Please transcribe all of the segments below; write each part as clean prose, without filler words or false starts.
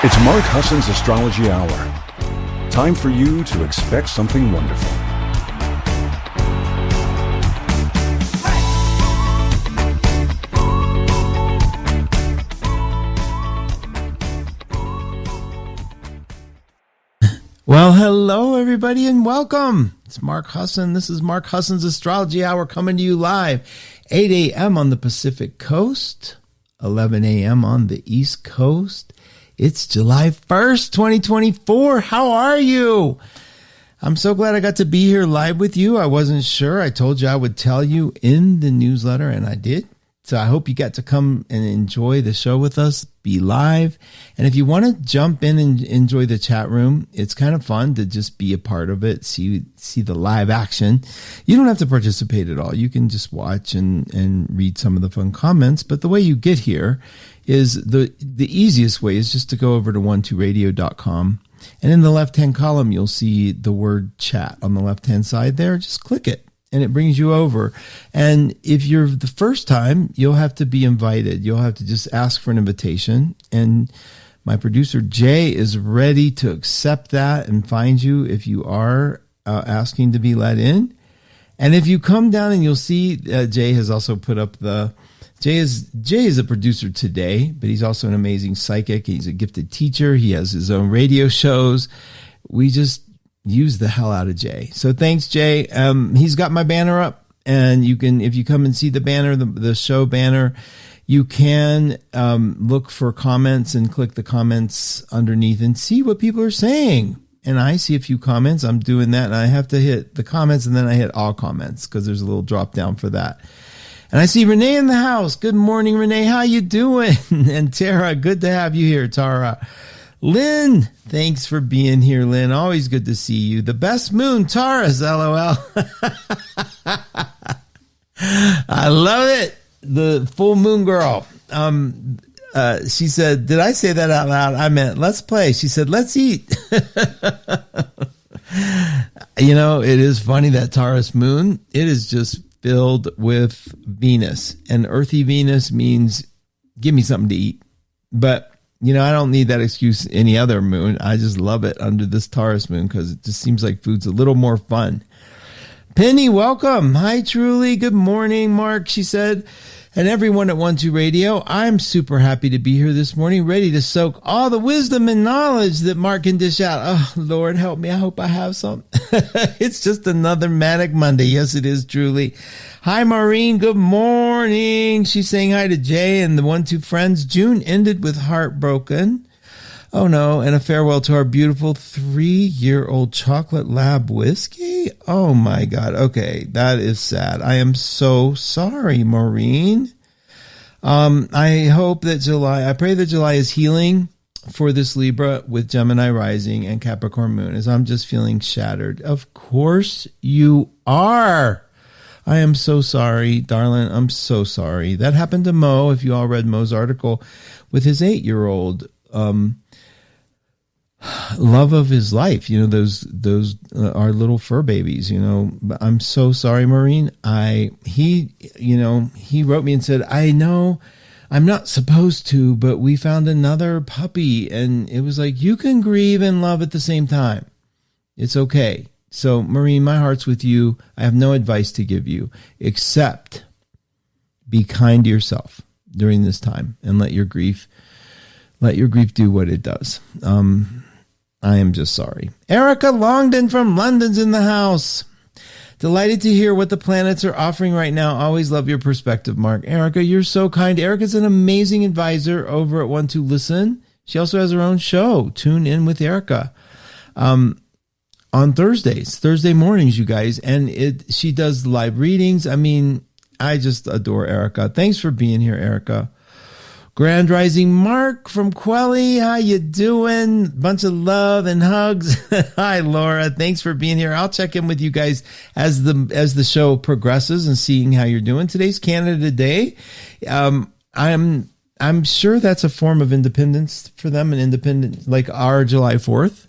It's Mark Husson's Astrology Hour. Time for you to expect something wonderful. Well, hello, everybody, and welcome. It's Mark Husson. This is Mark Husson's Astrology Hour coming to you live, 8 a.m. on the Pacific Coast, 11 a.m. on the East Coast. It's July 1st, 2024. How are you? I'm so glad I got to be here live with you. I wasn't sure. I told you I would tell you in the newsletter, and I did. So I hope you got to come and enjoy the show with us, be live. And if you want to jump in and enjoy the chat room, it's kind of fun to just be a part of it, see the live action. You don't have to participate at all. You can just watch and read some of the fun comments. But the way you get here is the easiest way is just to go over to 12radio.com. And in the left-hand column, you'll see the word chat on the left-hand side there. Just click it. And it brings you over. And if you're the first time, you'll have to be invited. You'll have to just ask for an invitation. And my producer, Jay, is ready to accept that and find you if you are asking to be let in. And if you come down and you'll see, Jay has also put up Jay is a producer today, but he's also an amazing psychic. He's a gifted teacher. He has his own radio shows. We just use the hell out of Jay. So thanks, Jay. He's got my banner up, and you can, if you come and see the banner, the show banner, you can look for comments and click the comments underneath and see what people are saying. And I see a few comments. I'm doing that, and I have to hit the comments, and then I hit all comments because there's a little drop down for that. And I see Renee in the house. Good morning, Renee. How you doing? And Tara, good to have you here, Tara. Lynn, thanks for being here, Lynn. Always good to see you. The best moon, Taurus, LOL. I love it. The full moon girl. She said, did I say that out loud? I meant, let's play. She said, let's eat. You know, it is funny that Taurus moon, it is just filled with Venus. And earthy Venus means, give me something to eat. But you know, I don't need that excuse any other moon. I just love it under this Taurus moon because it just seems like food's a little more fun. Penny, welcome. Hi, Truly. Good morning, Mark, she said. And everyone at 12 Radio, I'm super happy to be here this morning, ready to soak all the wisdom and knowledge that Mark can dish out. Oh, Lord, help me. I hope I have some. It's just another manic Monday. Yes, it is, truly. Hi, Maureen. Good morning. She's saying hi to Jay and the 12 friends. June ended with heartbroken. Oh, no. And a farewell to our beautiful 3-year-old chocolate lab whiskey. Oh, my God. Okay. That is sad. I am so sorry, Maureen. I pray that July is healing for this Libra with Gemini rising and Capricorn moon, as I'm just feeling shattered. Of course you are. I am so sorry, darling. I'm so sorry. That happened to Mo, if you all read Mo's article, with his 8-year-old. Love of his life, you know, those are little fur babies, you know. I'm so sorry, Maureen. He wrote me and said, I know I'm not supposed to, but we found another puppy, and it was like, you can grieve and love at the same time. It's okay. So, Maureen, my heart's with you. I have no advice to give you except be kind to yourself during this time and let your grief do what it does. I am just sorry. Erica Longden from London's in the house. Delighted to hear what the planets are offering right now. Always love your perspective, Mark. Erica, you're so kind. Erica's an amazing advisor over at 12 Listen. She also has her own show, Tune In with Erica, on Thursday mornings, you guys. And she does live readings. I mean, I just adore Erica. Thanks for being here, Erica. Grand Rising Mark from Quelly, how you doing? Bunch of love and hugs. Hi, Laura. Thanks for being here. I'll check in with you guys as the show progresses and seeing how you're doing. Today's Canada Day. I'm sure that's a form of independence for them, an independent like our July 4th.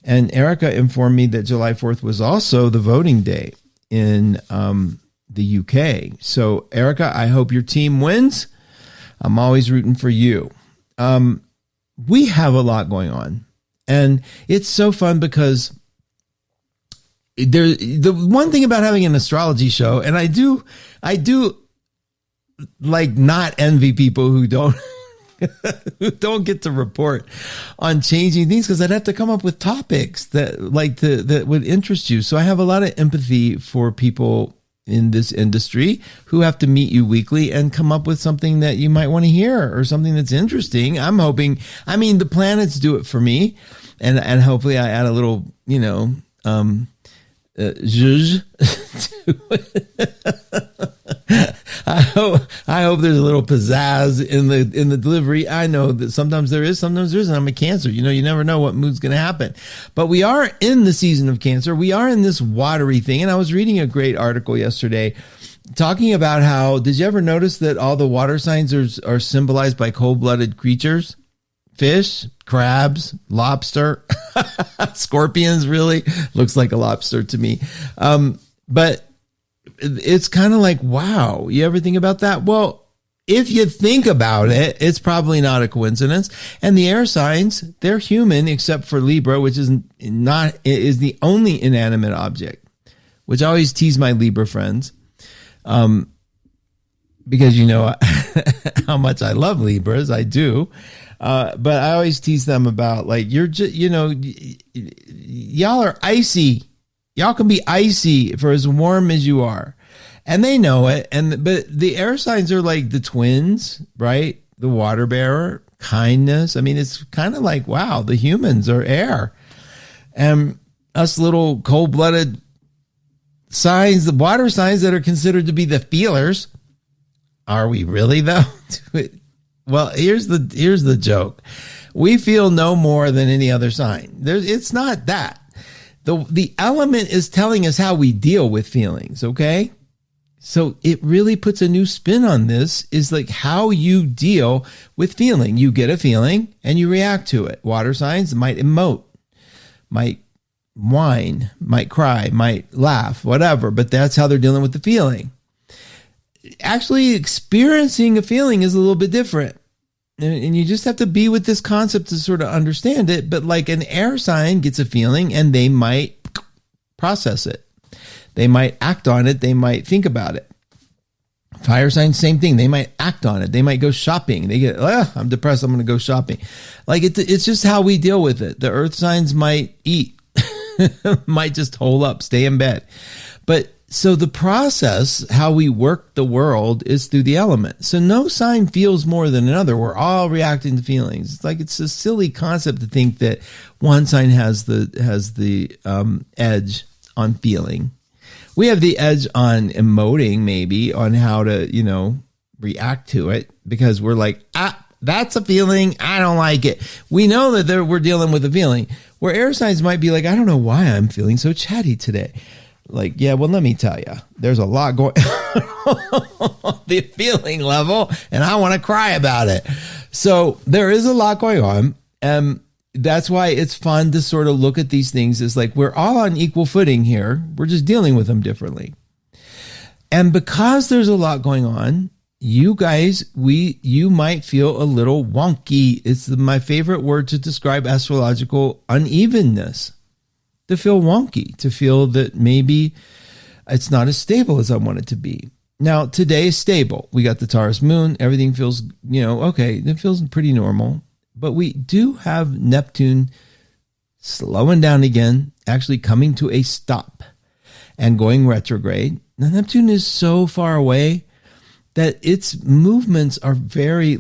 And Erica informed me that July 4th was also the voting day in the UK. So, Erica, I hope your team wins. I'm always rooting for you. we have a lot going on. And it's so fun because the one thing about having an astrology show, and I do like not envy people who don't who don't get to report on changing things, because I'd have to come up with topics that that would interest you. So I have a lot of empathy for people in this industry who have to meet you weekly and come up with something that you might want to hear or something that's interesting. I'm hoping, the planets do it for me, and hopefully I add a little, zhuzh to it. I hope there's a little pizzazz in the delivery. I know that sometimes there is, sometimes there isn't. I'm a Cancer. You never know what mood's going to happen. But we are in the season of Cancer. We are in this watery thing. And I was reading a great article yesterday talking about how, did you ever notice that all the water signs are symbolized by cold-blooded creatures? Fish, crabs, lobster, scorpions, really looks like a lobster to me. But it's kind of like, wow, you ever think about that? Well, if you think about it, it's probably not a coincidence. And the air signs, they're human except for Libra, which is the only inanimate object, which I always tease my Libra friends. Because you know how much I love Libras, I do. But I always tease them about, like, you're just, y'all are icy. Y'all can be icy for as warm as you are. And they know it. But the air signs are like the twins, right? The water bearer, kindness. It's kind of like, wow, the humans are air. And us little cold-blooded signs, the water signs that are considered to be the feelers. Are we really, though? Well, here's the joke. We feel no more than any other sign. It's not that. The element is telling us how we deal with feelings, okay? So it really puts a new spin on this, is like how you deal with feeling. You get a feeling and you react to it. Water signs might emote, might whine, might cry, might laugh, whatever, but that's how they're dealing with the feeling. Actually experiencing a feeling is a little bit different. And you just have to be with this concept to sort of understand it. But like an air sign gets a feeling and they might process it. They might act on it. They might think about it. Fire signs, same thing. They might act on it. They might go shopping. They get, I'm depressed, I'm going to go shopping. Like it's just how we deal with it. The earth signs might eat, might just hole up, stay in bed. But so the process, how we work the world, is through the elements. So no sign feels more than another. We're all reacting to feelings. It's like, it's a silly concept to think that one sign has the edge on feeling. We have the edge on emoting, maybe, on how to, react to it, because we're like, that's a feeling, I don't like it. We know that we're dealing with a feeling. Where air signs might be like, I don't know why I'm feeling so chatty today. Like, yeah, well, let me tell you, there's a lot going on the feeling level, and I want to cry about it. So there is a lot going on. And that's why it's fun to sort of look at these things as like, we're all on equal footing here. We're just dealing with them differently. And because there's a lot going on, you guys, you might feel a little wonky. It's my favorite word to describe astrological unevenness. To feel wonky, to feel that maybe it's not as stable as I want it to be. Now, today is stable. We got the Taurus Moon. Everything feels, okay, it feels pretty normal. But we do have Neptune slowing down again, actually coming to a stop and going retrograde. Now, Neptune is so far away that its movements are very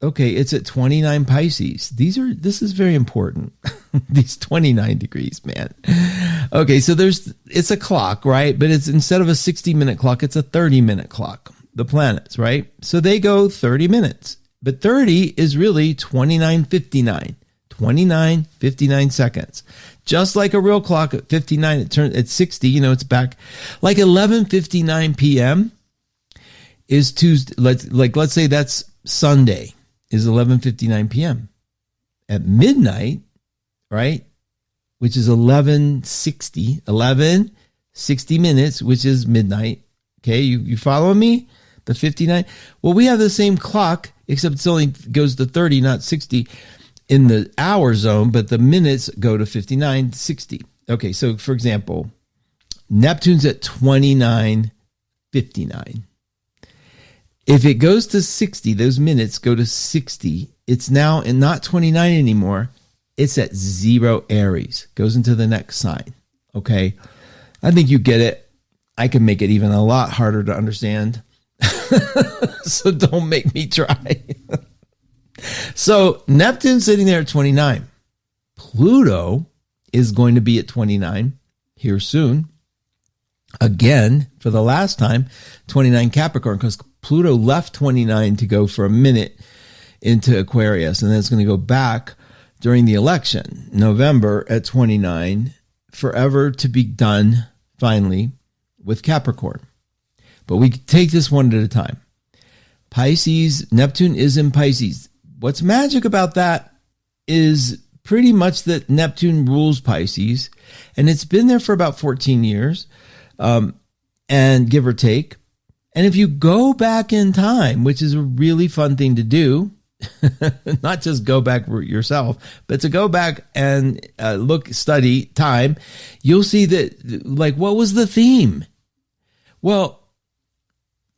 it's at 29 Pisces. This is very important. These 29 degrees, man. Okay, so it's a clock, right? But it's, instead of a 60-minute clock, it's a 30-minute clock. The planets, right? So they go 30 minutes. But 30 is really 29:59. 29:59 seconds. Just like a real clock at 59, it turns at 60, it's back. Like 11:59 p.m. is Tuesday. Let's say that's Sunday. Is 11:59 p.m. At midnight, right, which is 11:60 minutes, which is midnight. Okay, you following me? The 59. Well, we have the same clock, except it only goes to 30, not 60. in the hour zone, but the minutes go to 59, 60. Okay, so for example, Neptune's at 29:59. If it goes to 60, those minutes go to 60. It's now not 29 anymore. It's at 0 Aries. Goes into the next sign. Okay, I think you get it. I can make it even a lot harder to understand. So don't make me try. So Neptune's sitting there at 29. Pluto is going to be at 29 here soon. Again, for the last time, 29 Capricorn, because Pluto left 29 to go for a minute into Aquarius, and then it's going to go back during the election, November at 29, forever to be done finally with Capricorn. But we take this one at a time. Pisces, Neptune is in Pisces. What's magic about that is pretty much that Neptune rules Pisces, and it's been there for about 14 years, and give or take. And if you go back in time, which is a really fun thing to do, not just go back yourself, but to go back and study time, you'll see that, like, what was the theme? Well,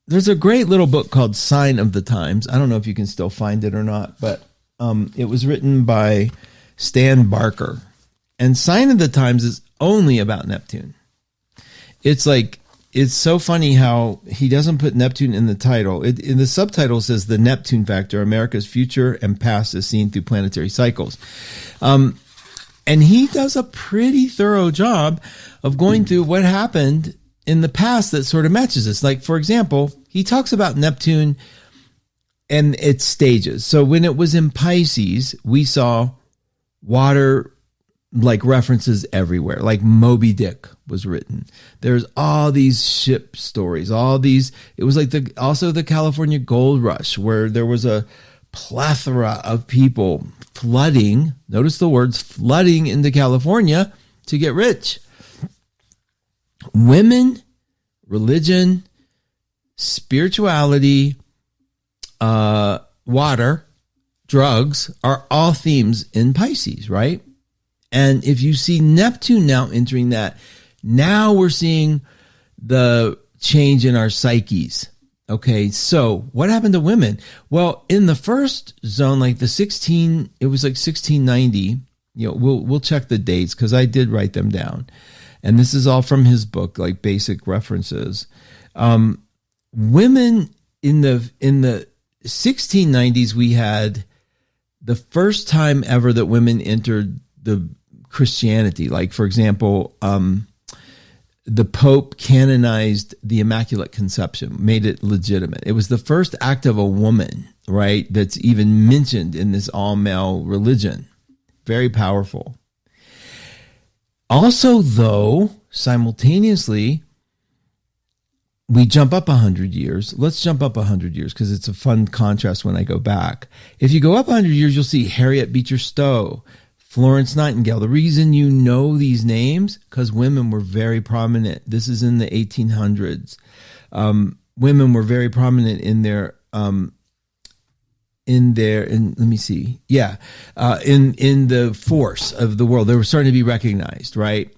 there's a great little book called Sign of the Times. I don't know if you can still find it or not, but it was written by Stan Barker. And Sign of the Times is only about Neptune. It's so funny how he doesn't put Neptune in the title. In the subtitle says The Neptune Factor, America's Future and Past as Seen Through Planetary Cycles. And he does a pretty thorough job of going through what happened in the past that sort of matches this. Like, for example, he talks about Neptune and its stages. So when it was in Pisces, we saw water like references everywhere. Like Moby Dick was written. There's all these ship stories, all these. It was like also the California Gold Rush, where there was a plethora of people flooding. Notice the words flooding into California to get rich. Women, religion, spirituality, water, drugs are all themes in Pisces, right? And if you see Neptune now entering that, now we're seeing the change in our psyches. Okay, so what happened to women? Well, in the first zone, like it was like 1690. You know, we'll check the dates because I did write them down. And this is all from his book, like basic references. Women in the 1690s, we had the first time ever that women entered the Christianity. Like, for example, the Pope canonized the Immaculate Conception, made it legitimate. It was the first act of a woman, right, that's even mentioned in this all-male religion. Very powerful. Also, though, simultaneously, we jump up 100 years. Let's jump up 100 years because it's a fun contrast when I go back. If you go up 100 years, you'll see Harriet Beecher Stowe, Florence Nightingale. The reason you know these names, because women were very prominent. This is in the 1800s. Women were very prominent in their in the force of the world. They were starting to be recognized, right?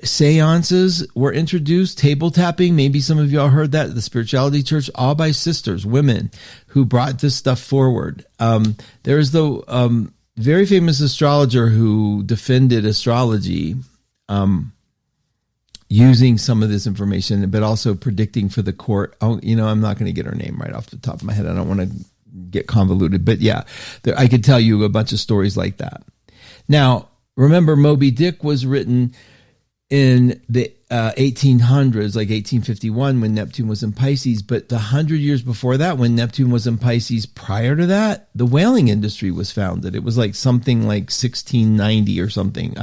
Seances were introduced, table tapping. Maybe some of y'all heard that. The Spirituality Church, all by sisters, women who brought this stuff forward. There's the very famous astrologer who defended astrology using some of this information, but also predicting for the court. Oh, I'm not going to get her name right off the top of my head. I don't want to get convoluted, but yeah, I could tell you a bunch of stories like that. Now, remember, Moby Dick was written in the 1800s, like 1851, when Neptune was in Pisces. But the 100 years before that, when Neptune was in Pisces, prior to that, the whaling industry was founded. It was like something like 1690 or something.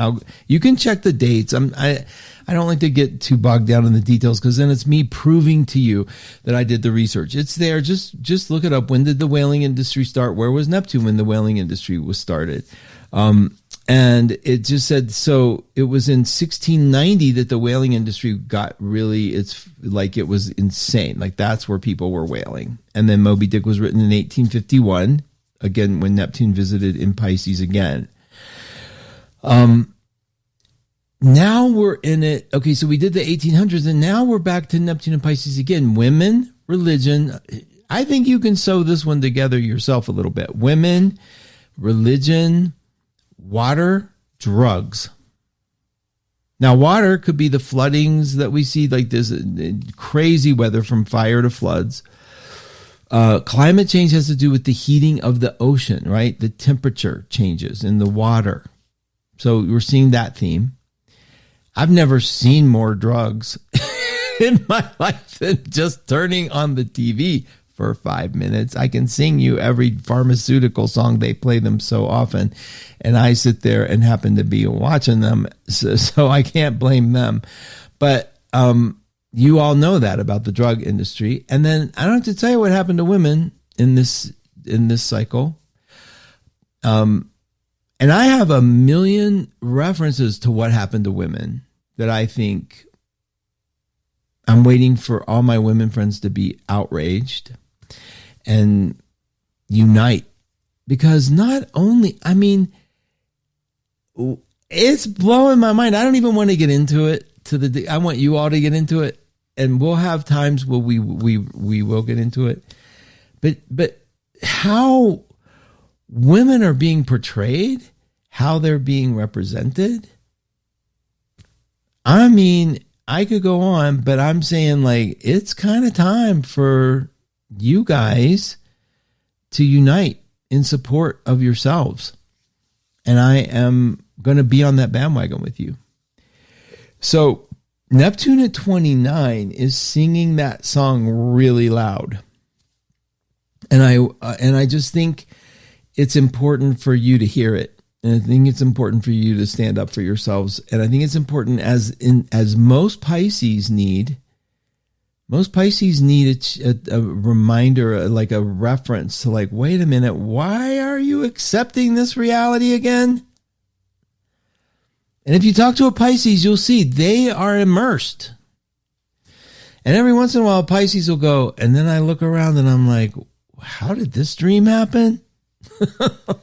You can check the dates. I don't like to get too bogged down in the details because then it's me proving to you that I did the research. It's there. Just look it up. When did the whaling industry start? Where was Neptune when the whaling industry was started? And it just said, so it was in 1690 that the whaling industry got really, it's like it was insane. Like that's where people were whaling. And then Moby Dick was written in 1851, again when Neptune visited in Pisces again. Now we're in it. Okay, so we did the 1800s, and now we're back to Neptune and Pisces again. Women, religion. I think you can sew this one together yourself a little bit. Women, religion, water, drugs. Now, water could be the floodings that we see, like this crazy weather from fire to floods. Climate change has to do with the heating of the ocean, right? The temperature changes in the water. So we're seeing that theme. I've never seen more drugs in my life than just turning on the TV for 5 minutes. I can sing you every pharmaceutical song. They play them so often. And I sit there and happen to be watching them. So I can't blame them. But you all know that about the drug industry. And then I don't have to tell you what happened to women in this cycle. And I have a million references to what happened to women that I think I'm waiting for all my women friends to be outraged and unite. Because not only, I mean, it's blowing my mind. I don't even want to get into it. I want you all to get into it. And we'll have times where we will get into it. But how women are being portrayed, how they're being represented. I mean, I could go on, but I'm saying like it's kind of time for you guys to unite in support of yourselves. And I am going to be on that bandwagon with you. So Neptune at 29 is singing that song really loud. And I just think it's important for you to hear it. And I think it's important for you to stand up for yourselves. And I think it's important as most Pisces need a reminder, like a reference to like, wait a minute, why are you accepting this reality again? And if you talk to a Pisces, you'll see they are immersed. And every once in a while, Pisces will go, and then I look around and I'm like, how did this dream happen?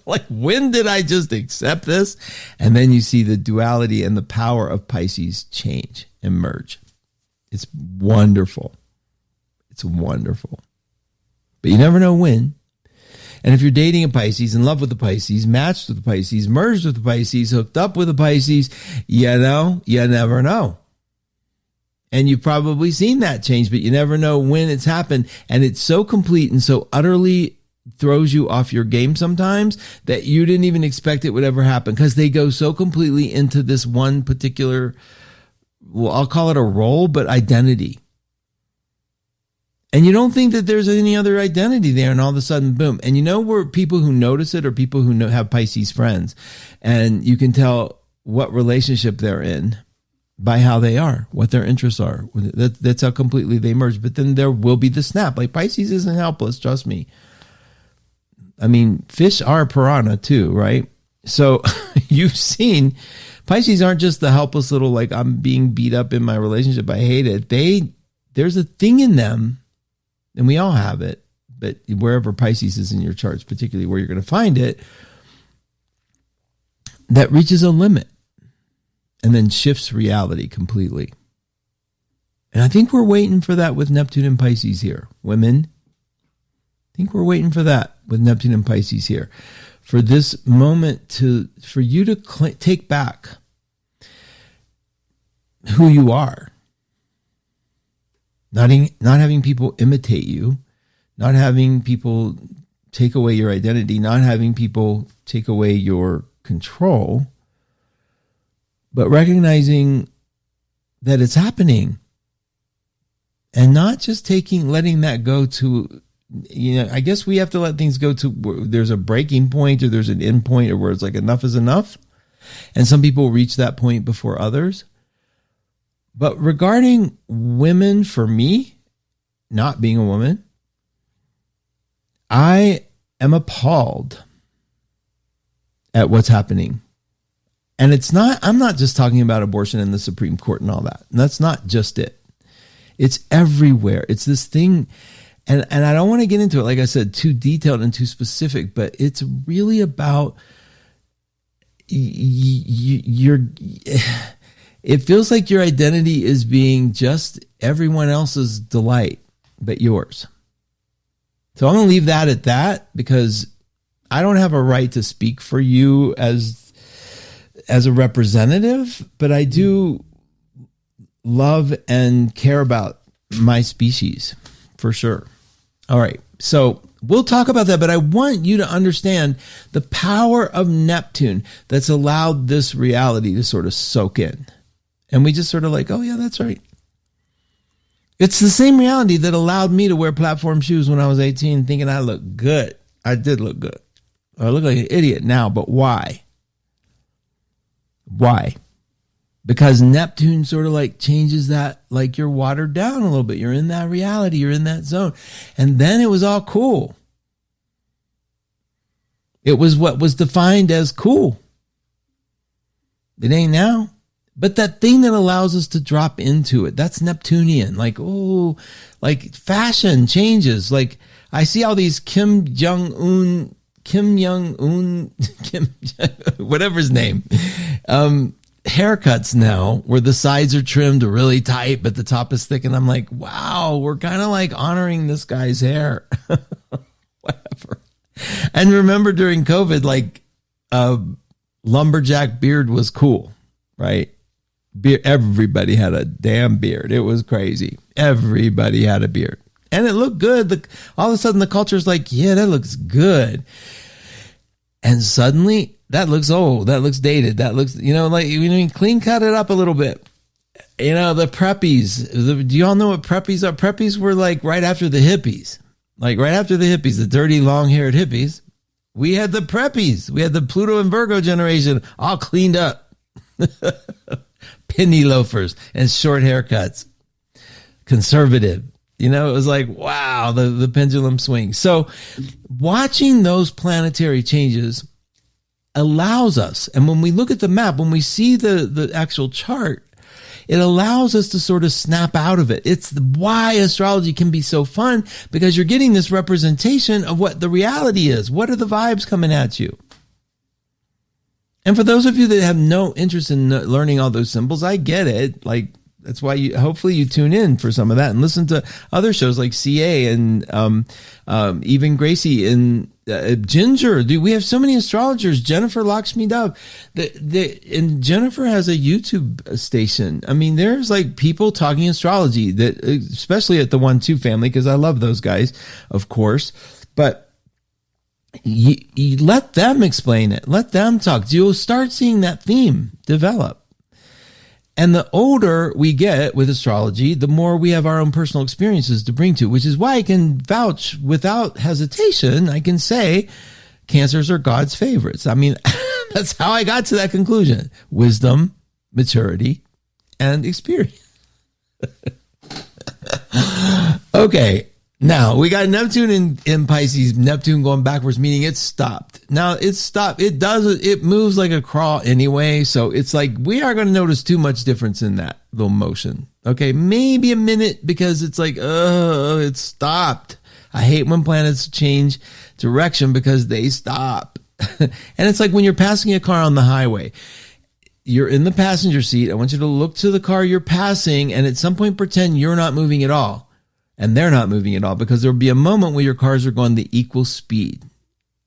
Like, when did I just accept this? And then you see the duality and the power of Pisces change and merge. It's wonderful. It's wonderful. But you never know when. And if you're dating a Pisces, in love with the Pisces, matched with the Pisces, merged with the Pisces, hooked up with the Pisces, you never know. And you've probably seen that change, but you never know when it's happened. And it's so complete and so utterly throws you off your game sometimes that you didn't even expect it would ever happen, because they go so completely into this one particular, well, I'll call it a role, but identity. And you don't think that there's any other identity there, and all of a sudden, boom. And you know where people who notice it are people who have Pisces friends, and you can tell what relationship they're in by how they are, what their interests are. That's how completely they merge. But then there will be the snap. Like, Pisces isn't helpless, trust me. I mean, fish are piranha too, right? So you've seen Pisces aren't just the helpless little, like, I'm being beat up in my relationship, I hate it. There's a thing in them, and we all have it, but wherever Pisces is in your charts, particularly where you're going to find it, that reaches a limit and then shifts reality completely. And I think we're waiting for that with Neptune and Pisces here. Women, I think we're waiting for that with Neptune and Pisces here. For this moment for you to take back who you are. Not having people imitate you, not having people take away your identity, not having people take away your control, but recognizing that it's happening and not just letting that go to, I guess we have to let things go to where there's a breaking point or there's an end point, or where it's like enough is enough. And some people reach that point before others. But regarding women, for me, not being a woman, I am appalled at what's happening. And I'm not just talking about abortion in the Supreme Court and all that. And that's not just it. It's everywhere. It's this thing. And I don't want to get into it, like I said, too detailed and too specific, but it's really about it feels like your identity is being just everyone else's delight but yours. So I'm going to leave that at that, because I don't have a right to speak for you as a representative, but I do love and care about my species for sure. All right. So we'll talk about that, but I want you to understand the power of Neptune that's allowed this reality to sort of soak in. And we just sort of like, oh yeah, that's right. It's the same reality that allowed me to wear platform shoes when I was 18, thinking I looked good. I did look good. I look like an idiot now, but why? Why? Because Neptune sort of like changes that, like you're watered down a little bit. You're in that reality. You're in that zone. And then it was all cool. It was what was defined as cool. It ain't now. But that thing that allows us to drop into it, that's Neptunian. Like, oh, like fashion changes. Like I see all these Kim Jong-un, whatever his name, haircuts now where the sides are trimmed really tight, but the top is thick. And I'm like, wow, we're kind of like honoring this guy's hair. Whatever. And remember during COVID, like lumberjack beard was cool, right? Everybody had a damn beard. It was crazy. Everybody had a beard. And it looked good. All of a sudden the culture's like, yeah, that looks good. And suddenly that looks old. That looks dated. That looks, like, clean cut it up a little bit. The preppies. Do you all know what preppies are? Preppies were like right after the hippies. Like right after the hippies, the dirty long-haired hippies. We had the preppies. We had the Pluto and Virgo generation all cleaned up. Penny loafers and short haircuts. Conservative. It was like, wow, the pendulum swings. So watching those planetary changes allows us, and when we look at the map, when we see the actual chart, it allows us to sort of snap out of it. It's why astrology can be so fun, because you're getting this representation of what the reality is. What are the vibes coming at you? And for those of you that have no interest in learning all those symbols, I get it. Like, that's why hopefully you tune in for some of that and listen to other shows like CA and even Gracie and Ginger. Dude, we have so many astrologers. Jennifer Lakshmi Dove. And Jennifer has a YouTube station. I mean, there's like people talking astrology, that especially at the 1-2 family, because I love those guys, of course. But you let them explain it. Let them talk. You'll start seeing that theme develop. And the older we get with astrology, the more we have our own personal experiences to bring to, which is why I can vouch without hesitation. I can say Cancers are God's favorites. I mean, that's how I got to that conclusion. Wisdom, maturity, and experience. Okay. Now, we got Neptune in Pisces, Neptune going backwards, meaning it's stopped. Now, it's stopped. It moves like a crawl anyway. So it's like we are going to notice too much difference in that little motion. Okay, maybe a minute, because it's like, it stopped. I hate when planets change direction because they stop. And it's like when you're passing a car on the highway. You're in the passenger seat. I want you to look to the car you're passing, and at some point pretend you're not moving at all. And they're not moving at all, because there'll be a moment where your cars are going the equal speed.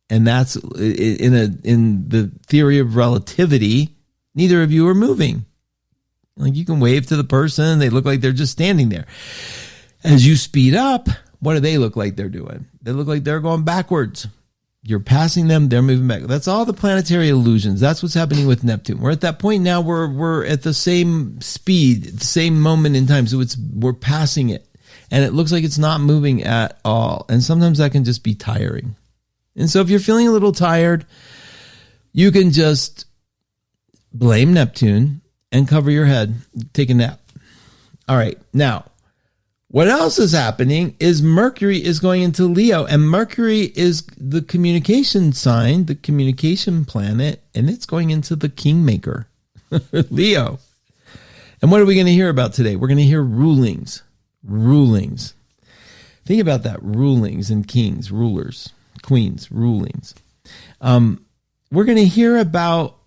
And that's in the theory of relativity, neither of you are moving. Like, you can wave to the person. They look like they're just standing there. As you speed up, what do they look like they're doing? They look like they're going backwards. You're passing them. They're moving back. That's all the planetary illusions. That's what's happening with Neptune. We're at that point now where we're at the same speed, the same moment in time. So we're passing it. And it looks like it's not moving at all. And sometimes that can just be tiring. And so if you're feeling a little tired, you can just blame Neptune and cover your head, take a nap. All right. Now, what else is happening is Mercury is going into Leo. And Mercury is the communication sign, the communication planet. And it's going into the kingmaker, Leo. And what are we going to hear about today? We're going to hear rulings. Think about that. Rulings and kings, rulers, queens, rulings. We're going to hear about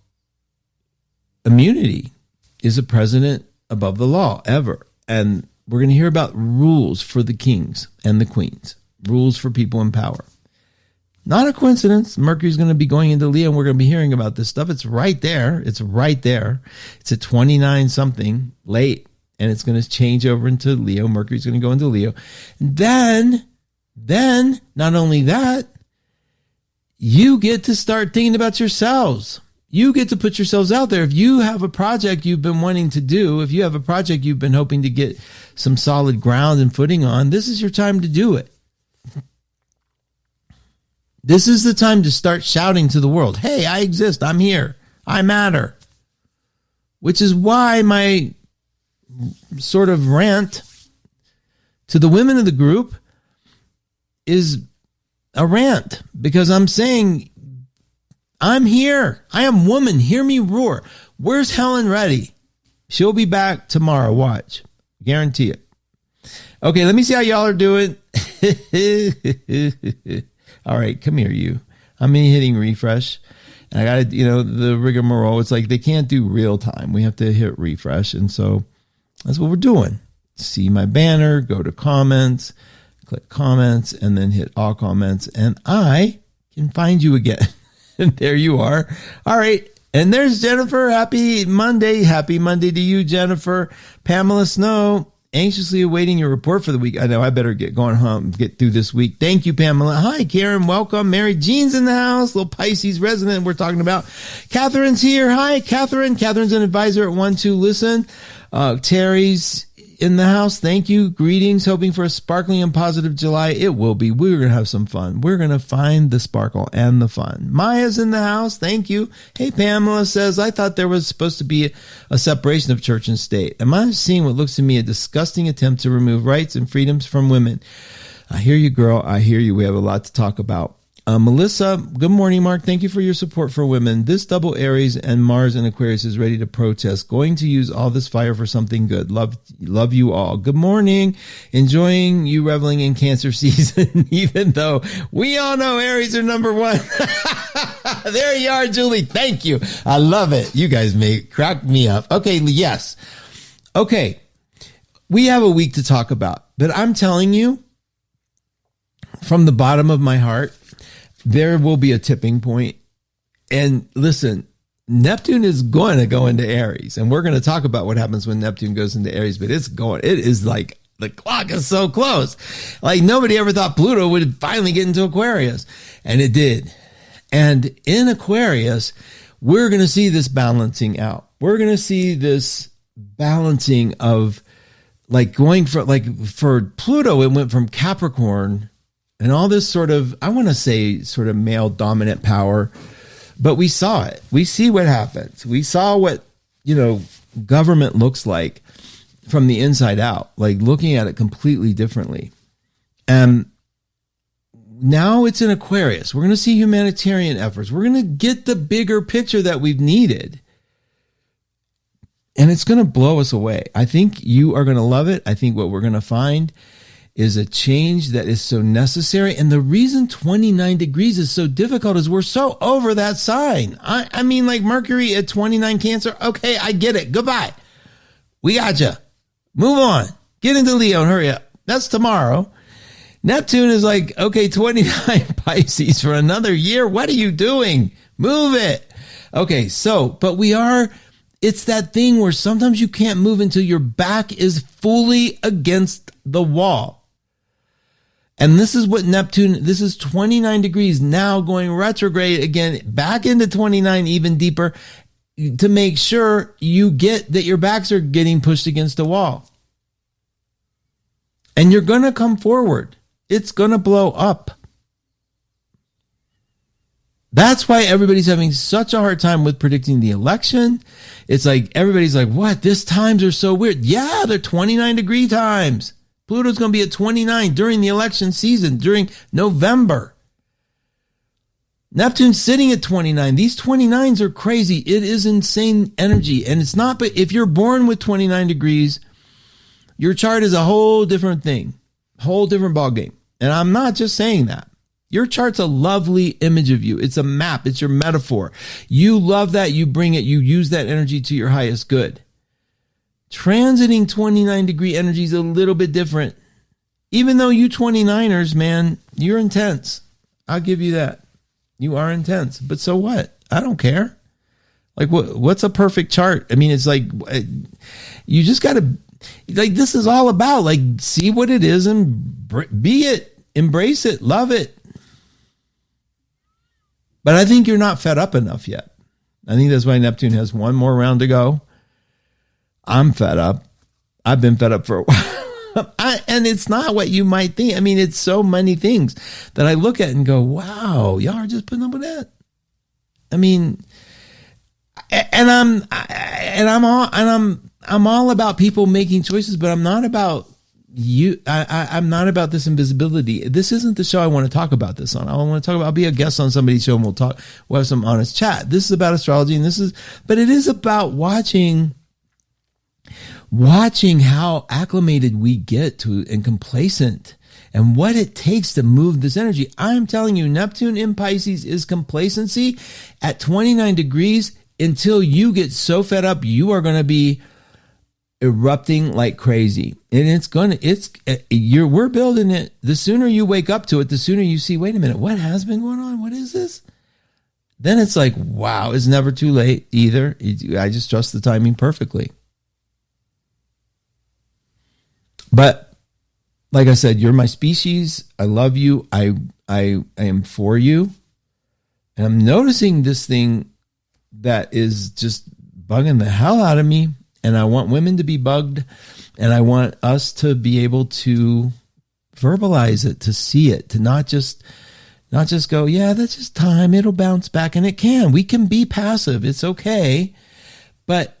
immunity. Is a president above the law ever? And we're going to hear about rules for the kings and the queens, rules for people in power. Not a coincidence. Mercury's going to be going into Leo, and we're going to be hearing about this stuff. It's right there. It's right there. It's at 29 something late, and it's going to change over into Leo. Mercury's going to go into Leo. And then, not only that, you get to start thinking about yourselves. You get to put yourselves out there. If you have a project you've been wanting to do, if you have a project you've been hoping to get some solid ground and footing on, this is your time to do it. This is the time to start shouting to the world, hey, I exist, I'm here, I matter. Which is why my sort of rant to the women of the group is a rant, because I'm saying, I'm here. I am woman. Hear me roar. Where's Helen Reddy? She'll be back tomorrow. Watch. Guarantee it. Okay, let me see how y'all are doing. All right, come here, you. I'm hitting refresh. And I got to, the rigmarole. It's like they can't do real time. We have to hit refresh. And so that's what we're doing. See my banner, go to comments, click comments, and then hit all comments. And I can find you again. And there you are. All right. And there's Jennifer. Happy Monday. Happy Monday to you, Jennifer. Pamela Snow, anxiously awaiting your report for the week. I know I better get going home, get through this week. Thank you, Pamela. Hi, Karen. Welcome. Mary Jean's in the house. Little Pisces resident we're talking about. Catherine's here. Hi, Catherine. Catherine's an advisor at 1-2 Listen. Terry's in the house. Thank you. Greetings. Hoping for a sparkling and positive July. It will be. We're going to have some fun. We're going to find the sparkle and the fun. Maya's in the house. Thank you. Hey, Pamela says, I thought there was supposed to be a separation of church and state. Am I seeing what looks to me a disgusting attempt to remove rights and freedoms from women? I hear you, girl. I hear you. We have a lot to talk about. Melissa, good morning, Mark. Thank you for your support for women. This double Aries and Mars and Aquarius is ready to protest. Going to use all this fire for something good. Love you all. Good morning. Enjoying you reveling in Cancer season, even though we all know Aries are number one. There you are, Julie. Thank you. I love it. You guys may crack me up. Okay. Yes. Okay. We have a week to talk about, but I'm telling you from the bottom of my heart, there will be a tipping point. And listen, Neptune is going to go into Aries. And we're going to talk about what happens when Neptune goes into Aries. But it is like the clock is so close. Like nobody ever thought Pluto would finally get into Aquarius. And it did. And in Aquarius, we're going to see this balancing out. We're going to see this balancing of like going for Pluto, it went from Capricorn and all this sort of, I want to say sort of male dominant power, but we saw it. We see what happens. We saw what, government looks like from the inside out, like looking at it completely differently. And now it's in Aquarius. We're going to see humanitarian efforts. We're going to get the bigger picture that we've needed. And it's going to blow us away. I think you are going to love it. I think what we're going to find is a change that is so necessary. And the reason 29 degrees is so difficult is we're so over that sign. I mean, like Mercury at 29 Cancer. Okay, I get it. Goodbye. We got you. Move on. Get into Leo and hurry up. That's tomorrow. Neptune is like, okay, 29 Pisces for another year. What are you doing? Move it. Okay, but it's that thing where sometimes you can't move until your back is fully against the wall. And this is what this is 29 degrees now going retrograde again, back into 29, even deeper, to make sure you get that your backs are getting pushed against the wall. And you're going to come forward. It's going to blow up. That's why everybody's having such a hard time with predicting the election. It's like, everybody's like, what? These times are so weird. Yeah, they're 29 degree times. Pluto's going to be at 29 during the election season, during November. Neptune's sitting at 29. These 29s are crazy. It is insane energy. And it's not, but if you're born with 29 degrees, your chart is a whole different thing. Whole different ballgame. And I'm not just saying that. Your chart's a lovely image of you. It's a map. It's your metaphor. You love that. You bring it. You use that energy to your highest good. Transiting 29-degree energy is a little bit different. Even though you 29ers, man, you're intense. I'll give you that. You are intense. But so what? I don't care. Like, what's a perfect chart? I mean, it's like, you just got to, like, this is all about, like, see what it is and be it. Embrace it. Love it. But I think you're not fed up enough yet. I think that's why Neptune has one more round to go. I'm fed up. I've been fed up for a while. And it's not what you might think. I mean, it's so many things that I look at and go, wow, y'all are just putting up with that. I mean, I'm all about people making choices, but I'm not about you. I'm not about this invisibility. This isn't the show I want to talk about this on. I want to talk about, I'll be a guest on somebody's show and we'll have some honest chat. This is about astrology, and but it is about watching how acclimated we get to and complacent and what it takes to move this energy. I'm telling you, Neptune in Pisces is complacency at 29 degrees until you get so fed up, you are going to be erupting like crazy. And we're building it. The sooner you wake up to it, the sooner you see, wait a minute, what has been going on? What is this? Then it's like, wow, it's never too late either. I just trust the timing perfectly. But like I said, you're my species. I love you. I am for you. And I'm noticing this thing that is just bugging the hell out of me. And I want women to be bugged. And I want us to be able to verbalize it, to see it, to not just go, yeah, that's just time. It'll bounce back. And it can. We can be passive. It's okay. But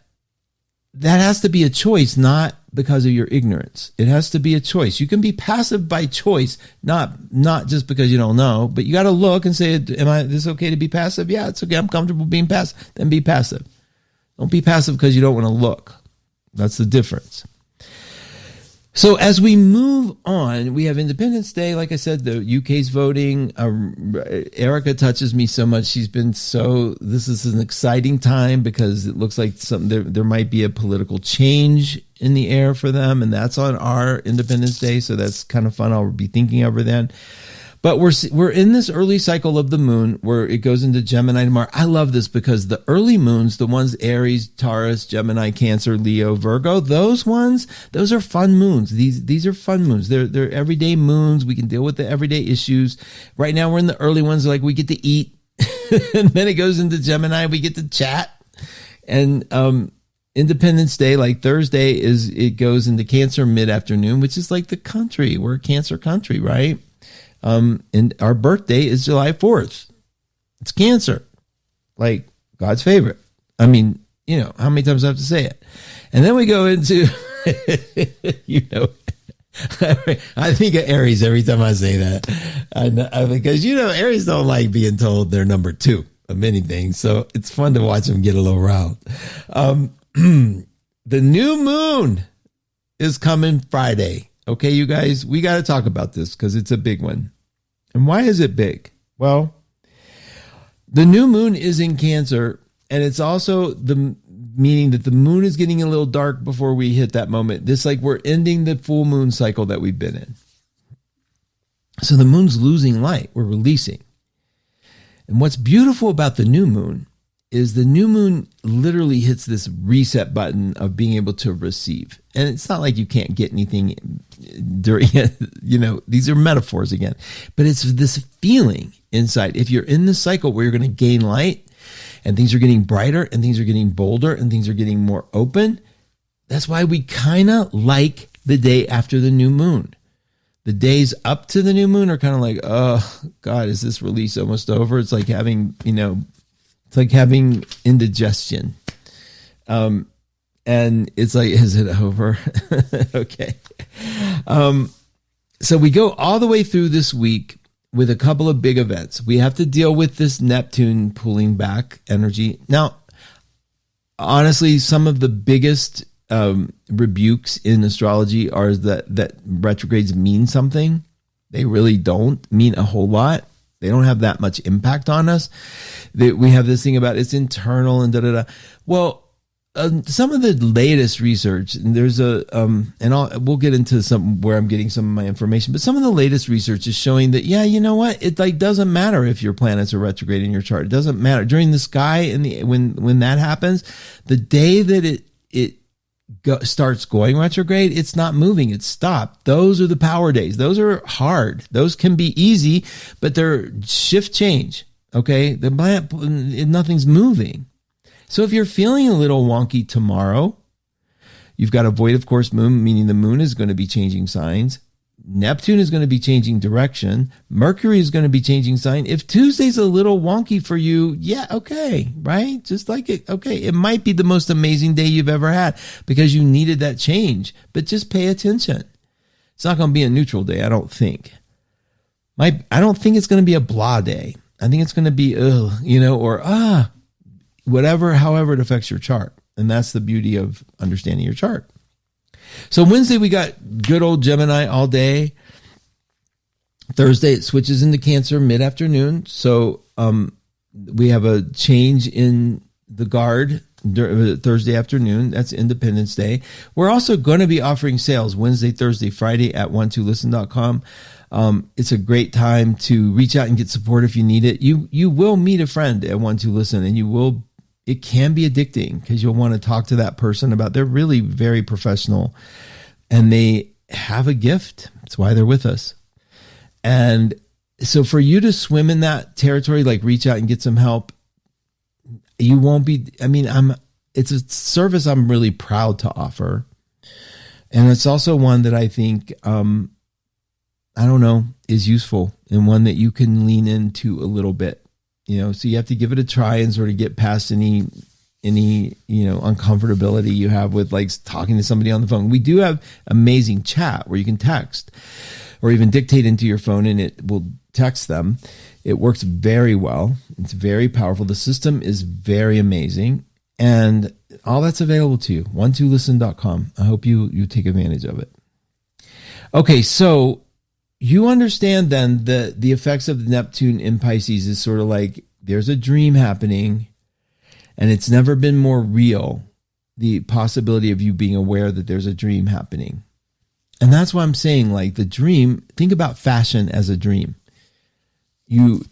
that has to be a choice, not because of your ignorance. It has to be a choice. You can be passive by choice, not just because you don't know, but you got to look and say, is this okay to be passive? Yeah, it's okay. I'm comfortable being passive. Then be passive. Don't be passive because you don't want to look. That's the difference. So as we move on, we have Independence Day. Like I said, the UK's voting. Erica touches me so much. This is an exciting time because it looks like there might be a political change in the air for them. And that's on our Independence Day. So that's kind of fun. I'll be thinking of her then. But we're in this early cycle of the moon where it goes into Gemini tomorrow. I love this because the early moons, the ones Aries, Taurus, Gemini, Cancer, Leo, Virgo, those are fun moons. These are fun moons. They're everyday moons. We can deal with the everyday issues. Right now we're in the early ones, like we get to eat. And then it goes into Gemini, we get to chat. And Independence Day, like Thursday, it goes into Cancer mid-afternoon, which is like the country. We're a Cancer country, right? And our birthday is July 4th. It's Cancer, like God's favorite. I mean, how many times I have to say it? And then we go into, I think of Aries every time I say that. Because, Aries don't like being told they're number 2 of many things. So it's fun to watch them get a little riled. The new moon is coming Friday. Okay, you guys, we got to talk about this because it's a big one. And why is it big? Well, the new moon is in Cancer, and it's also the meaning that the moon is getting a little dark before we hit that moment. This, like, we're ending the full moon cycle that we've been in. So the moon's losing light. We're releasing. And what's beautiful about the new moon is the new moon literally hits this reset button of being able to receive. And it's not like you can't get anything during it, these are metaphors again. But it's this feeling inside. If you're in this cycle where you're going to gain light and things are getting brighter and things are getting bolder and things are getting more open, that's why we kind of like the day after the new moon. The days up to the new moon are kind of like, oh, God, is this release almost over? It's like having, it's like having indigestion. And it's like, is it over? Okay. So we go all the way through this week with a couple of big events. We have to deal with this Neptune pulling back energy. Now, honestly, some of the biggest rebukes in astrology are that retrogrades mean something. They really don't mean a whole lot. They don't have that much impact on us. We have this thing about it's internal and da-da-da. Well, some of the latest research, and there's we'll get into some where I'm getting some of my information, but some of the latest research is showing that, yeah, you know what? It like doesn't matter if your planets are retrograde in your chart. It doesn't matter during the sky and when that happens, the day that it starts going retrograde, it's not moving, it's stopped. Those are the power days. Those are hard. Those can be easy, but they're shift change. Okay. The planet, nothing's moving. So if you're feeling a little wonky tomorrow, you've got a void of course moon, meaning the moon is going to be changing signs. Neptune is going to be changing direction. Mercury is going to be changing sign. If Tuesday's a little wonky for you, yeah, okay, right? Just like it, okay, it might be the most amazing day you've ever had because you needed that change, but just pay attention. It's not going to be a neutral day, I don't think. I don't think it's going to be a blah day. I think it's going to be, or whatever, however it affects your chart. And that's the beauty of understanding your chart. So Wednesday, we got good old Gemini all day. Thursday, it switches into Cancer mid-afternoon. So we have a change in the guard Thursday afternoon. That's Independence Day. We're also going to be offering sales Wednesday, Thursday, Friday at 12listen.com. It's a great time to reach out and get support if you need it. You will meet a friend at 12listen, and it can be addicting because you'll want to talk to that person about, they're really very professional and they have a gift. That's why they're with us. And so for you to swim in that territory, like reach out and get some help, you won't be, it's a service I'm really proud to offer. And it's also one that I think, is useful and one that you can lean into a little bit. So you have to give it a try and sort of get past any uncomfortability you have with like talking to somebody on the phone. We do have amazing chat where you can text or even dictate into your phone and it will text them. It works very well. It's very powerful. The system is very amazing, and all that's available to you. 12listen.com. I hope you take advantage of it. Okay, so you understand then the effects of Neptune in Pisces is sort of like there's a dream happening and it's never been more real, the possibility of you being aware that there's a dream happening. And that's why I'm saying, like, the dream, think about fashion as a dream. You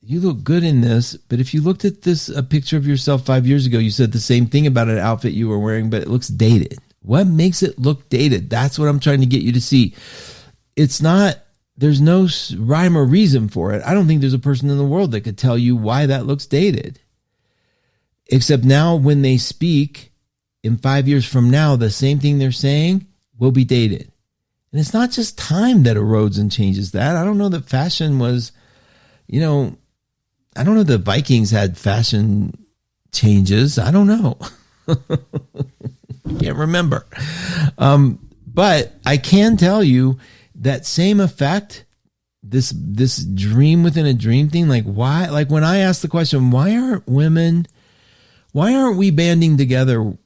look good in this, but if you looked at a picture of yourself 5 years ago, you said the same thing about an outfit you were wearing, but it looks dated. What makes it look dated? That's what I'm trying to get you to see. It's not, there's no rhyme or reason for it. I don't think there's a person in the world that could tell you why that looks dated. Except now when they speak in 5 years from now, the same thing they're saying will be dated. And it's not just time that erodes and changes that. I don't know that fashion was, I don't know that Vikings had fashion changes. I don't know. Can't remember. But I can tell you that same effect, this dream within a dream thing, like why, like when I ask the question, why aren't we banding together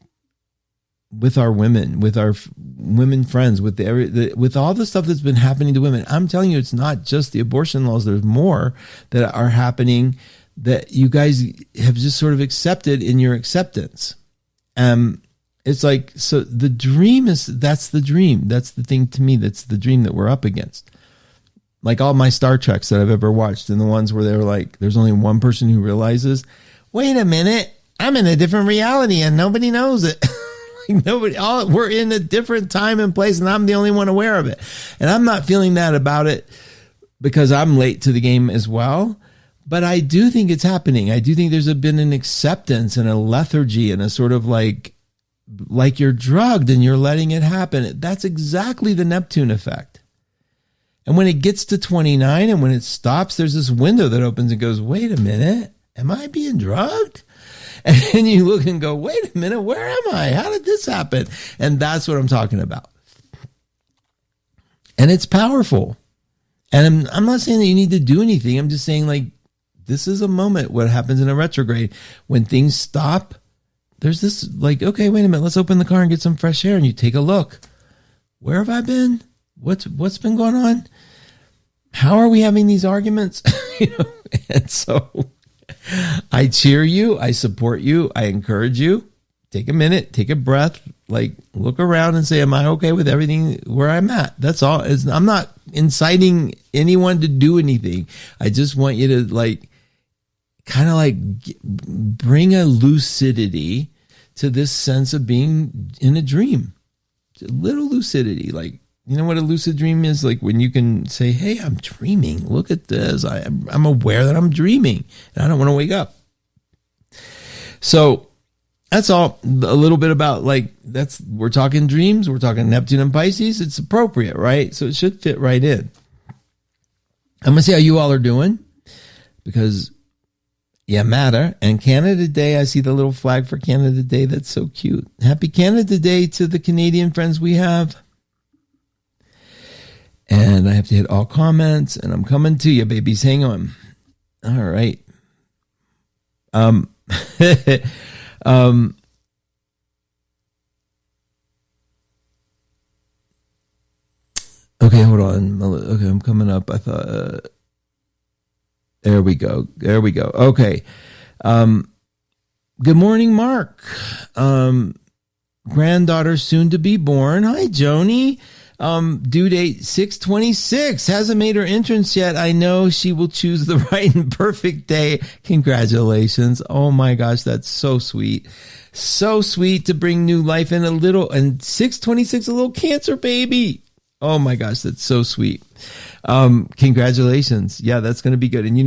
with our women, with our women friends, with all the stuff that's been happening to women? I'm telling you, it's not just the abortion laws. There's more that are happening that you guys have just sort of accepted in your acceptance. It's like, so the dream that's the dream. That's the thing to me. That's the dream that we're up against. Like all my Star Treks that I've ever watched, and the ones where they were like, there's only one person who realizes, wait a minute, I'm in a different reality and nobody knows it. We're in a different time and place, and I'm the only one aware of it. And I'm not feeling that about it because I'm late to the game as well. But I do think it's happening. I do think there's been an acceptance and a lethargy and a sort of like you're drugged and you're letting it happen. That's exactly the Neptune effect. And when it gets to 29 and when it stops, there's this window that opens and goes, wait a minute, am I being drugged? And then you look and go, wait a minute, where am I? How did this happen? And that's what I'm talking about. And it's powerful. And I'm not saying that you need to do anything. I'm just saying, like, this is a moment, what happens in a retrograde, when things stop there's this like, okay, wait a minute, let's open the car and get some fresh air. And you take a look. Where have I been? What's been going on? How are we having these arguments? And so I cheer you. I support you. I encourage you. Take a minute, take a breath, like look around and say, am I okay with everything where I'm at? That's all. I'm not inciting anyone to do anything. I just want you to like, kind of like bring a lucidity to this sense of being in a dream. A little lucidity. Like, you know what a lucid dream is? Like when you can say, hey, I'm dreaming. Look at this. I'm aware that I'm dreaming and I don't want to wake up. So that's all. A little bit about like, we're talking dreams. We're talking Neptune and Pisces. It's appropriate, right? So it should fit right in. I'm going to see how you all are doing because you matter. And Canada Day, I see the little flag for Canada Day. That's so cute. Happy Canada Day to the Canadian friends we have. And I have to hit all comments and I'm coming to you, babies. Hang on. All right. Okay, hold on. Okay, I'm coming up. I thought, there we go. Okay. Good morning, Mark. Granddaughter soon to be born. Hi, Joni. Due date 6/26. Hasn't made her entrance yet. I know she will choose the right and perfect day. Congratulations. Oh my gosh, that's so sweet. So sweet to bring new life in and 6/26, a little Cancer baby. Oh my gosh, that's so sweet. Congratulations. Yeah, that's going to be good. And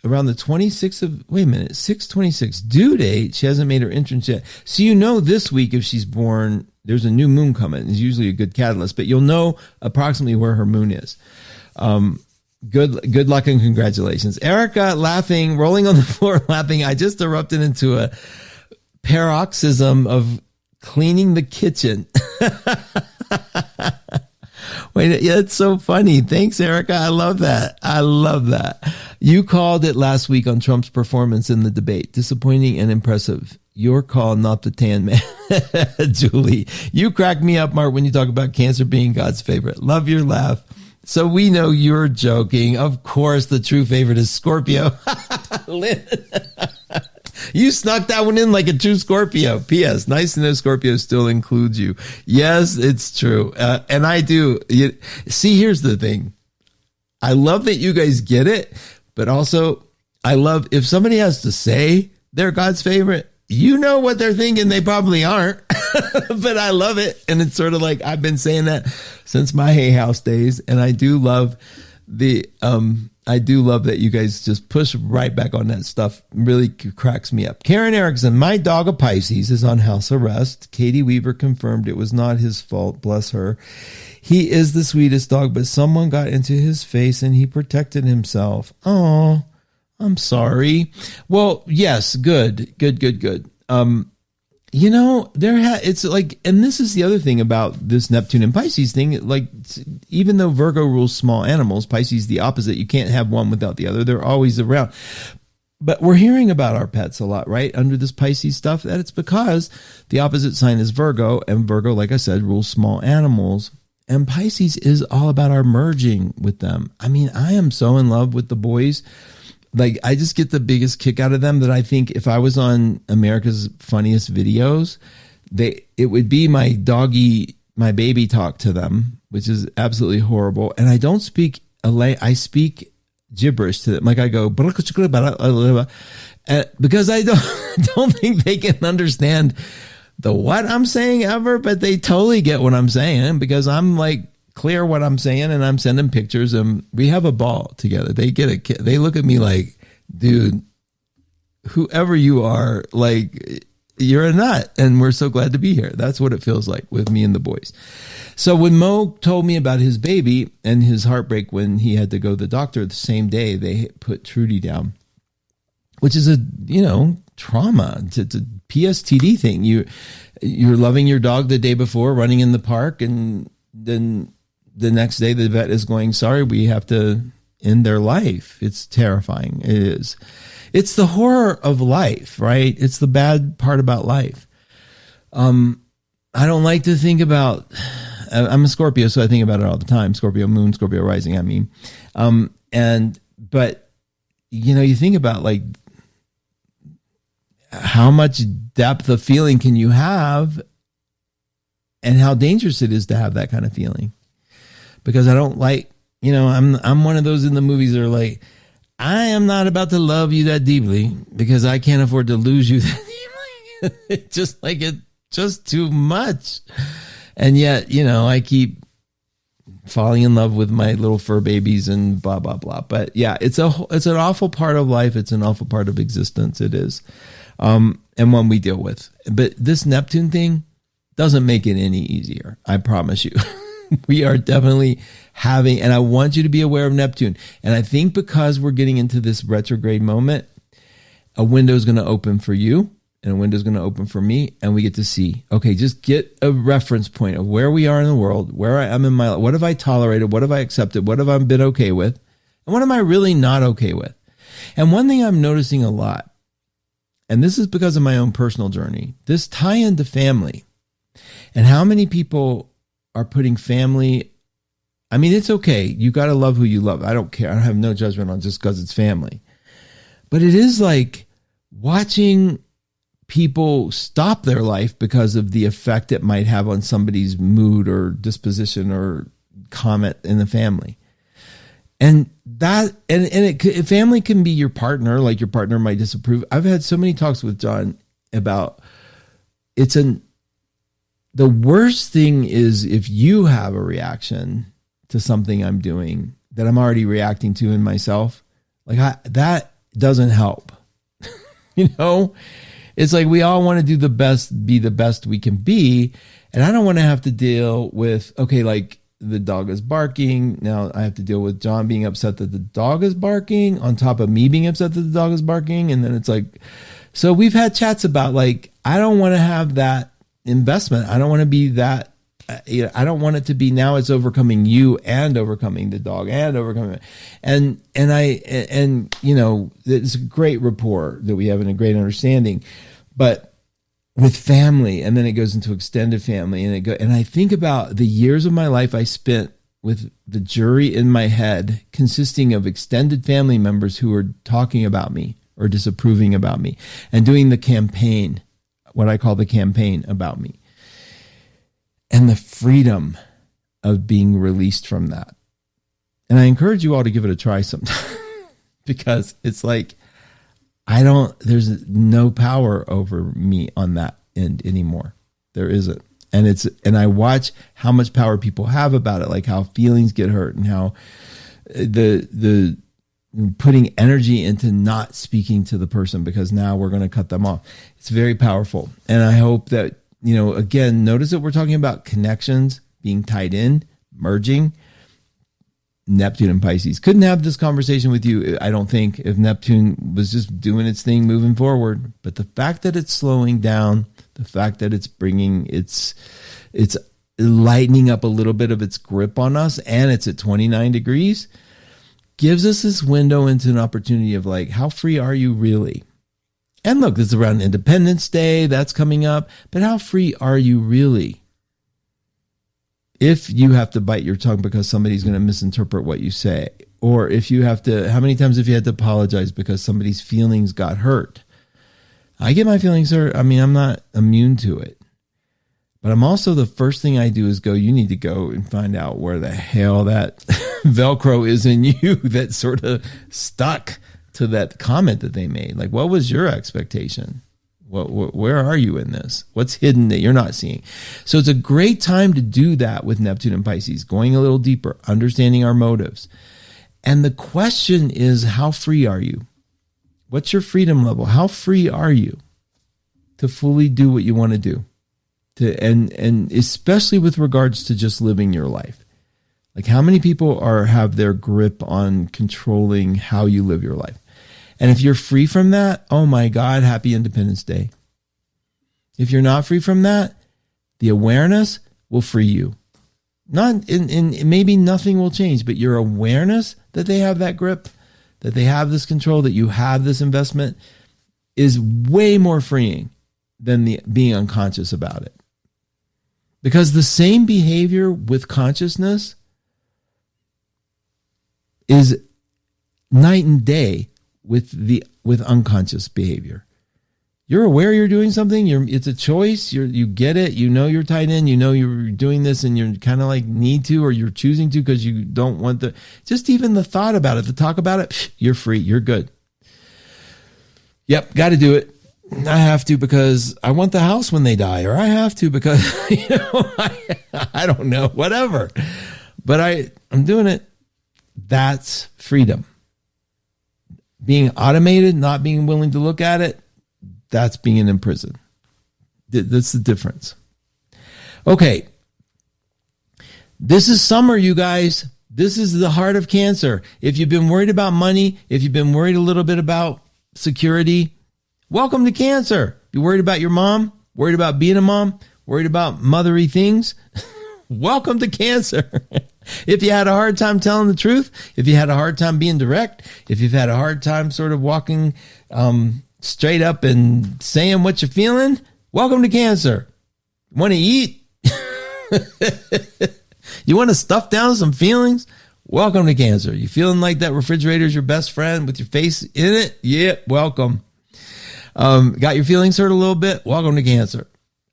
around the 26th of, 6/26 due date, she hasn't made her entrance yet. So this week if she's born, there's a new moon coming. It's usually a good catalyst, but you'll know approximately where her moon is. Good luck and congratulations. Erica laughing, rolling on the floor laughing. I just erupted into a paroxysm of cleaning the kitchen. It's so funny. Thanks, Erica. I love that. You called it last week on Trump's performance in the debate. Disappointing and impressive. Your call, not the tan man. Julie, you crack me up, Mark, when you talk about Cancer being God's favorite. Love your laugh. So we know you're joking. Of course, the true favorite is Scorpio. Lynn. You snuck that one in like a true Scorpio. P.S. Nice to know Scorpio still includes you. Yes, it's true. And I do. See, here's the thing. I love that you guys get it, but also I love if somebody has to say they're God's favorite, you know what they're thinking. They probably aren't, but I love it. And it's sort of like I've been saying that since my Hay House days. And I do love that you guys just push right back on that stuff. Really cracks me up. Karen Erickson, my dog, a Pisces, is on house arrest. Katie Weaver confirmed it was not his fault. Bless her. He is the sweetest dog, but someone got into his face and he protected himself. Oh, I'm sorry. Well, yes, good. It's like, and this is the other thing about this Neptune and Pisces thing. Like, even though Virgo rules small animals, Pisces the opposite. You can't have one without the other. They're always around. But we're hearing about our pets a lot, right? Under this Pisces stuff, that it's because the opposite sign is Virgo, and Virgo, like I said, rules small animals. And Pisces is all about our merging with them. I mean, I am so in love with the boys. Like, I just get the biggest kick out of them that I think if I was on America's Funniest Videos, it would be my baby talk to them, which is absolutely horrible. And I don't speak I speak gibberish to them. Like I go, because I don't think they can understand the what I'm saying ever, but they totally get what I'm saying because I'm like, clear what I'm saying and I'm sending pictures and we have a ball together. They they look at me like, dude, whoever you are, like you're a nut and we're so glad to be here. That's what it feels like with me and the boys. So when Mo told me about his baby and his heartbreak when he had to go to the doctor the same day, they put Trudy down, which is a, trauma. It's a PSTD thing. You're loving your dog the day before, running in the park, and then the next day the vet is going, sorry, we have to in their life. It's terrifying. It is. It's the horror of life, right? It's the bad part about life. I don't like to think about, I'm a Scorpio, so I think about it all the time. Scorpio moon, Scorpio rising, I mean. But you think about like how much depth of feeling can you have and how dangerous it is to have that kind of feeling. Because I don't like, I'm one of those in the movies that are like, I am not about to love you that deeply because I can't afford to lose you that deeply. It's just like it's just too much. And yet, I keep falling in love with my little fur babies and blah, blah, blah. But yeah, it's an awful part of life. It's an awful part of existence. It is. And one we deal with. But this Neptune thing doesn't make it any easier. I promise you. We are definitely having, and I want you to be aware of Neptune. And I think because we're getting into this retrograde moment, a window is going to open for you and a window is going to open for me. And we get to see, okay, just get a reference point of where we are in the world, where I am in my life. What have I tolerated? What have I accepted? What have I been okay with? And what am I really not okay with? And one thing I'm noticing a lot, and this is because of my own personal journey, this tie into family and how many people are putting family. I mean, it's okay. You got to love who you love. I don't care. I have no judgment on just because it's family. But it is like watching people stop their life because of the effect it might have on somebody's mood or disposition or comment in the family. And family can be your partner, like your partner might disapprove. I've had so many talks with John about the worst thing is if you have a reaction to something I'm doing that I'm already reacting to in myself, that doesn't help. It's like we all want to do the best, be the best we can be. And I don't want to have to deal with, okay, like the dog is barking. Now I have to deal with John being upset that the dog is barking on top of me being upset that the dog is barking. And then it's like, so we've had chats about like, I don't want to have that investment. I don't want to be that. I don't want it to be now it's overcoming you and overcoming the dog and overcoming it. And it's a great rapport that we have and a great understanding, but with family, and then it goes into extended family, and I think about the years of my life I spent with the jury in my head consisting of extended family members who were talking about me or disapproving about me and doing the campaign, what I call the campaign about me. And the freedom of being released from that. And I encourage you all to give it a try sometime because it's like, there's no power over me on that end anymore. There isn't. And I watch how much power people have about it, like how feelings get hurt and how the putting energy into not speaking to the person because now we're going to cut them off. It's very powerful. And I hope that, again, notice that we're talking about connections, being tied in, merging. Neptune and Pisces. Couldn't have this conversation with you, I don't think, if Neptune was just doing its thing moving forward. But the fact that it's slowing down, the fact that it's bringing it's lightening up a little bit of its grip on us, and it's at 29 degrees, gives us this window into an opportunity of like, how free are you really? And look, this is around Independence Day, that's coming up, but how free are you really? If you have to bite your tongue because somebody's going to misinterpret what you say, or if you have to, how many times have you had to apologize because somebody's feelings got hurt? I get my feelings hurt. I mean, I'm not immune to it, but I'm also, the first thing I do is go, you need to go and find out where the hell that Velcro is in you that sort of stuck to that comment that they made. Like, what was your expectation? Where are you in this? What's hidden that you're not seeing? So it's a great time to do that with Neptune and Pisces, going a little deeper, understanding our motives. And the question is, how free are you? What's your freedom level? How free are you to fully do what you want to do? And especially with regards to just living your life. Like, how many people have their grip on controlling how you live your life? And if you're free from that, oh my God, happy Independence Day. If you're not free from that, the awareness will free you. Not in maybe nothing will change, but your awareness that they have that grip, that they have this control, that you have this investment is way more freeing than the being unconscious about it. Because the same behavior with consciousness is night and day with unconscious behavior. You're aware you're doing something. It's a choice. You get it. You know you're tied in. You know you're doing this, and you're kind of like need to, or you're choosing to because you don't want just even the thought about it, the talk about it. You're free. You're good. Yep, got to do it. I have to because I want the house when they die, or I have to because I don't know, whatever. But I'm doing it. That's freedom. Being automated, not being willing to look at it. That's being in prison. That's the difference. Okay. This is summer, you guys. This is the heart of Cancer. If you've been worried about money, if you've been worried a little bit about security, welcome to Cancer. You worried about your mom? Worried about being a mom? Worried about mothery things? Welcome to Cancer. If you had a hard time telling the truth, if you had a hard time being direct, if you've had a hard time sort of walking straight up and saying what you're feeling, welcome to Cancer. Want to eat? You want to stuff down some feelings? Welcome to Cancer. You feeling like that refrigerator is your best friend with your face in it? Yeah, welcome. Got your feelings hurt a little bit? Welcome to Cancer.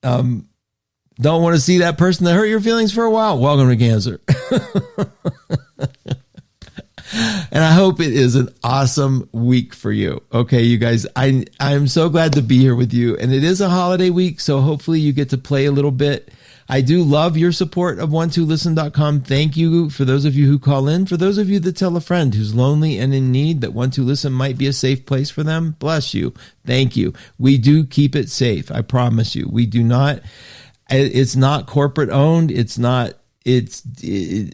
Don't want to see that person that hurt your feelings for a while? Welcome to Cancer. And I hope it is an awesome week for you. Okay, you guys, I'm so glad to be here with you. And it is a holiday week, so hopefully you get to play a little bit. I do love your support of 12listen.com. Thank you for those of you who call in. For those of you that tell a friend who's lonely and in need that 12listen might be a safe place for them, bless you. Thank you. We do keep it safe. I promise you. We do not. It's not corporate owned.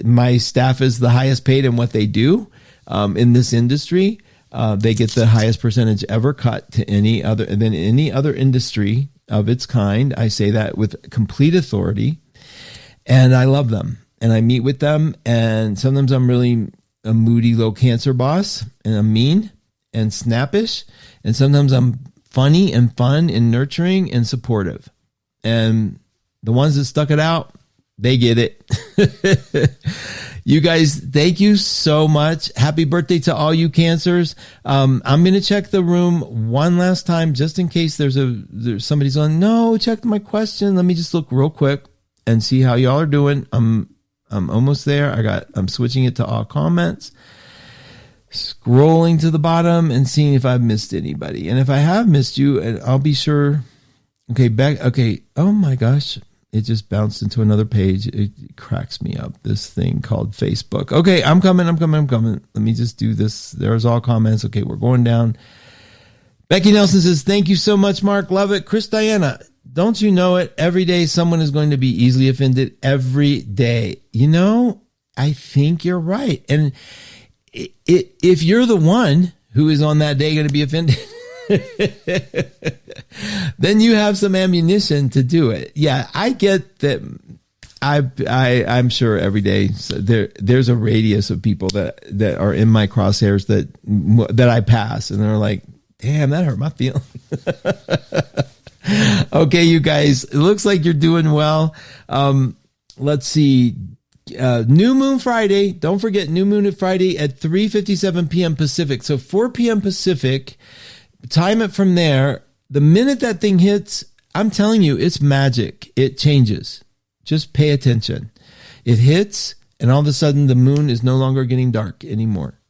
My staff is the highest paid in what they do in this industry. They get the highest percentage ever cut to any other industry of its kind. I say that with complete authority, and I love them, and I meet with them. And sometimes I'm really a moody little Cancer boss, and I'm mean and snappish, and sometimes I'm funny and fun and nurturing and supportive. And the ones that stuck it out, they get it. You guys, thank you so much. Happy birthday to all you Cancers. I'm going to check the room one last time just in case there's somebody's on. No, check my question. Let me just look real quick and see how y'all are doing. I'm almost there. I'm switching it to all comments. Scrolling to the bottom and seeing if I've missed anybody. And if I have missed you, and I'll be sure. Okay, back. Okay. Oh my gosh. It just bounced into another page. It cracks me up, this thing called Facebook. Okay, I'm coming. Let me just do this. There's all comments. Okay, we're going down. Becky Nelson says, thank you so much, Mark. Love it. Chris Diana, don't you know it? Every day someone is going to be easily offended. Every day. You know, I think you're right. And if you're the one who is on that day going to be offended, then you have some ammunition to do it. Yeah, I get that. I'm sure every day there's a radius of people that are in my crosshairs that I pass, and they're like, "Damn, that hurt my feelings." Okay, you guys, it looks like you're doing well. Let's see. New Moon Friday. Don't forget New Moon Friday at 3:57 p.m. Pacific. So 4 p.m. Pacific. Time it from there. The minute that thing hits, I'm telling you, it's magic. It changes. Just pay attention. It hits, and all of a sudden, the moon is no longer getting dark anymore.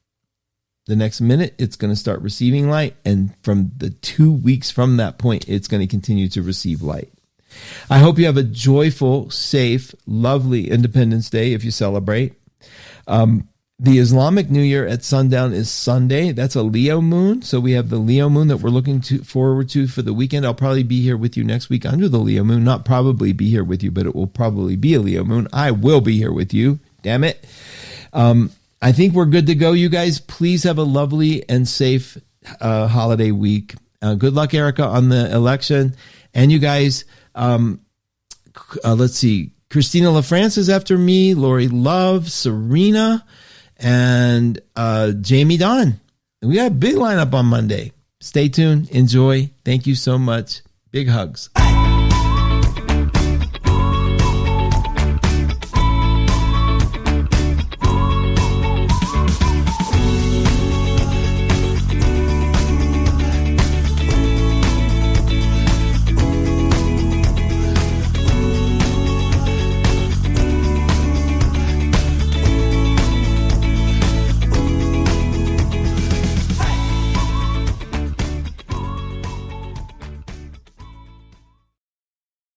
The next minute, it's going to start receiving light, and from the 2 weeks from that point, it's going to continue to receive light. I hope you have a joyful, safe, lovely Independence Day if you celebrate. The Islamic New Year at sundown is Sunday. That's a Leo moon. So we have the Leo moon that we're looking forward to for the weekend. I'll probably be here with you next week under the Leo moon. Not probably be here with you, but it will probably be a Leo moon. I will be here with you. Damn it. I think we're good to go, you guys. Please have a lovely and safe holiday week. Good luck, Erica, on the election. And you guys, let's see. Christina LaFrance is after me, Lori Love, Serena, and Jamie Don. We got a big lineup on Monday. Stay tuned. Enjoy. Thank you so much. Big hugs.